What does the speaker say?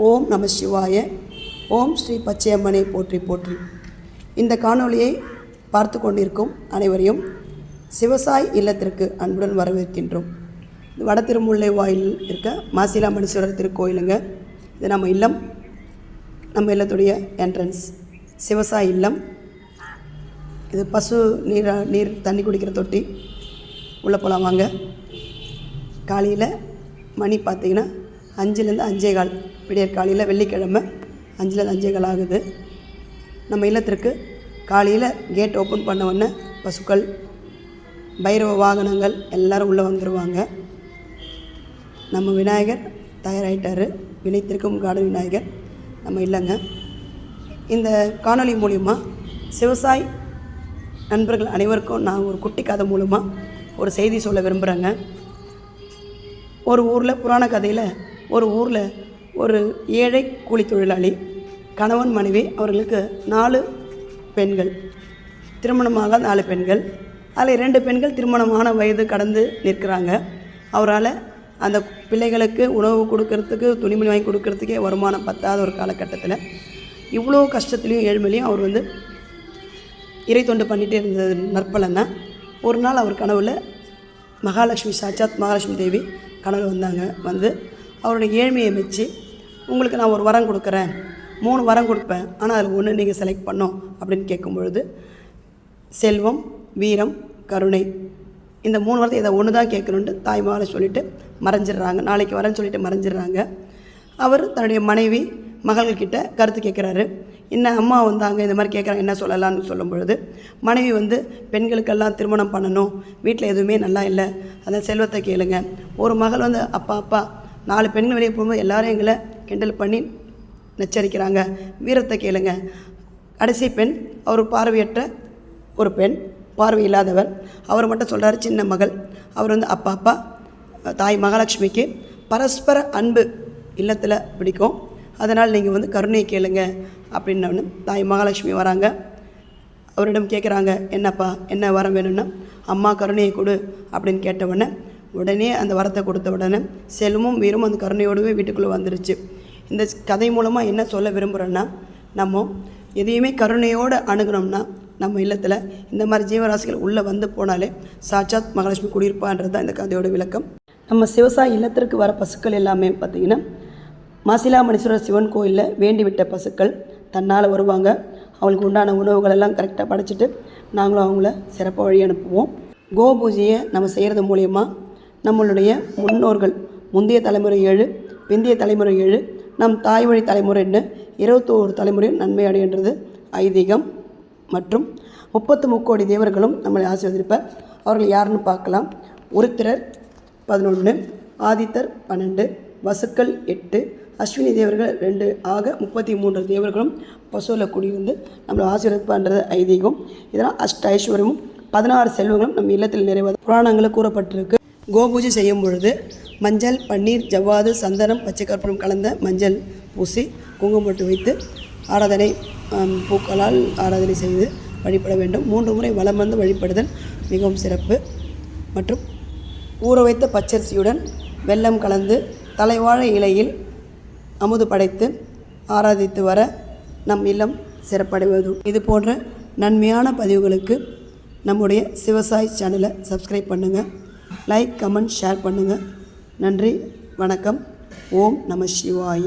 ஓம் நம சிவாய. ஓம் ஸ்ரீ பச்சையம்மனை போற்றி போற்றி. இந்த காணொளியை பார்த்து கொண்டிருக்கும் அனைவரையும் சிவசாய் இல்லத்திற்கு அன்புடன் வரவேற்கின்றோம். வட திருமுல்லை வாயிலில் இருக்க மாசிலாமணீஸ்வரர் திருக்கோயிலுங்க. இது நம்ம இல்லம், நம்ம இல்லத்துடைய என்ட்ரன்ஸ் சிவசாய் இல்லம். இது பசு நீர் தண்ணி குடிக்கிற தொட்டி. உள்ளே போகலாம் வாங்க. காலையில் மணி பார்த்திங்கன்னா 5லேருந்து 5:15 விடியற் காலையில் வெள்ளிக்கிழமை 5லேருந்து 5:15 ஆகுது. நம்ம இல்லத்திற்கு காலையில் கேட் ஓப்பன் பண்ண உடனே பசுக்கள், பைரவ வாகனங்கள் எல்லோரும் உள்ளே வந்துடுவாங்க. நம்ம விநாயகர் தயாராகிட்டார். வினைத்திருக்கும் காடு விநாயகர் நம்ம இல்லைங்க. இந்த காணொளி மூலிமா சிவசாய் நண்பர்கள் அனைவருக்கும் நான் ஒரு குட்டி கதை மூலமாக ஒரு செய்தி சொல்ல விரும்புகிறேங்க. ஒரு ஊரில், புராண கதையில் ஒரு ஊரில் ஒரு ஏழை கூலி தொழிலாளி, கணவன் மனைவி, அவர்களுக்கு 4 பெண்கள், திருமணமாக 4 பெண்கள். அதில் 2 பெண்கள் திருமணமான வயது கடந்து நிற்கிறாங்க. அவரால் அந்த பிள்ளைகளுக்கு உணவு கொடுக்கறதுக்கு, துணிமணி வாங்கி கொடுக்கறதுக்கே வருமானம் பத்தாத ஒரு காலகட்டத்தில், இவ்வளோ கஷ்டத்துலேயும் ஏழ்மையிலையும் அவர் இறை தொண்டு பண்ணிகிட்டே இருந்தது நற்பலன்னா, ஒரு நாள் அவர் கனவில் மகாலட்சுமி, சாட்சாத் மகாலட்சுமி தேவி கனவில் வந்தாங்க. வந்து அவருடைய ஏழ்மையை மெச்சு, உங்களுக்கு நான் ஒரு வரம் கொடுக்குறேன், 3 வரம் கொடுப்பேன், ஆனால் அதில் ஒன்று நீங்கள் செலக்ட் பண்ணோம் அப்படின்னு கேட்கும் பொழுது, செல்வம், வீரம், கருணை, இந்த 3 வரத்தை இதை ஒன்று தான் கேட்கணுன்ட்டு தாய்மாரை சொல்லிவிட்டு மறைஞ்சிடுறாங்க. நாளைக்கு வரேன்னு சொல்லிவிட்டு மறைஞ்சிடுறாங்க. அவர் தன்னுடைய மனைவி மகள்கிட்ட கருத்து கேட்குறாரு. என்ன அம்மா வந்தாங்க, இந்த மாதிரி கேட்குறாங்க, என்ன சொல்லலான்னு சொல்லும் பொழுது, மனைவி பெண்களுக்கெல்லாம் திருமணம் பண்ணணும், வீட்டில் எதுவுமே நல்லா இல்லை, அதான் செல்வத்தை கேளுங்க. ஒரு மகள் அப்பா 4 பெண்கள் வெளியே போகும்போது எல்லோரும் எங்களை கிண்டல் பண்ணி நச்சரிக்கிறாங்க, வீரத்தை கேளுங்க. கடைசி பெண், அவர் பார்வையற்ற ஒரு பெண், பார்வை இல்லாதவர். அவர் மட்டும் சொல்கிறார், சின்ன மகள். அவர் அப்பா தாய் மகாலட்சுமிக்கு பரஸ்பர அன்பு இல்லத்தில் பிடிக்கும், அதனால் நீங்கள் கருணையை கேளுங்க அப்படின்னோடனே தாய் மகாலட்சுமி வராங்க. அவரிடம் கேட்குறாங்க, என்னப்பா என்ன வரம் வேணும்னா, அம்மா கருணையை கொடு அப்படின்னு கேட்டவுடனே உடனே அந்த வரத்தை கொடுத்த உடனே செல்வமும் வீரமும் அந்த கருணையோடவே வீட்டுக்குள்ளே வந்துருச்சு. இந்த கதை மூலமாக என்ன சொல்ல விரும்புகிறேன்னா, நம்ம எதையுமே கருணையோடு அணுகணும்னா நம்ம இல்லத்தில் இந்த மாதிரி ஜீவராசிகள் உள்ளே போனாலே சாட்சாத் மகாலட்சுமி குடியிருப்பான்றது தான் இந்த கதையோட விளக்கம். நம்ம சிவசாய் இல்லத்திற்கு வர பசுக்கள் எல்லாமே பார்த்திங்கன்னா மாசிலாமணீஸ்வரர் சிவன் கோயிலில் வேண்டிவிட்ட பசுக்கள் தன்னால் வருவாங்க. அவங்களுக்கு உண்டான உணவுகள் எல்லாம் கரெக்டாக படைச்சிட்டு நாங்களும் அவங்கள சிறப்பாக வழி அனுப்புவோம். கோ பூஜையை நம்ம செய்கிறது மூலயமா நம்மளுடைய முன்னோர்கள், முந்தைய தலைமுறை 7, பிந்தைய தலைமுறை 7, நம் தாய் வழி தலைமுறைன்னு 21 தலைமுறையும் நன்மை அடைகின்றது ஐதீகம். மற்றும் 33 கோடி தேவர்களும் நம்மளை ஆசீர்வதிப்பார். அவர்கள் யாருன்னு பார்க்கலாம். உருத்திரர் 11, ஆதித்தர் 12, வசுக்கள் 8, அஸ்வினி தேவர்கள் 2 ஆக 33 தேவர்களும் பசுவில் கூடி நம்மளை ஆசீர்வதிப்பான்றது ஐதீகம். இதெல்லாம் அஷ்ட ஐஸ்வர்யமும் 16 செல்வங்களும் நம்ம இல்லத்தில் நிறைவாத புராணங்களில் கூறப்பட்டிருக்கு. கோபூஜை செய்யும் பொழுது மஞ்சள், பன்னீர், ஜவ்வாது, சந்தனம், பச்சை கற்பூரம் கலந்த மஞ்சள் பூசி குங்குமம் போட்டு வைத்து ஆராதனை, பூக்களால் ஆராதனை செய்து வழிபட வேண்டும். 3 முறை வலம் வழிபடுதல் மிகவும் சிறப்பு. மற்றும் ஊற வைத்த பச்சரிசியுடன் வெல்லம் கலந்து தலைவாழை இலையில் அமுது படைத்து ஆராதித்து வர நம் இல்லம் சிறப்படைவது. இது போன்ற நன்மையான பதிவுகளுக்கு நம்முடைய சிவசாய் சேனலை சப்ஸ்கிரைப் பண்ணுங்கள், லைக், கமெண்ட், ஷேர் பண்ணுங்கள். நன்றி, வணக்கம். ஓம் நம சிவாய.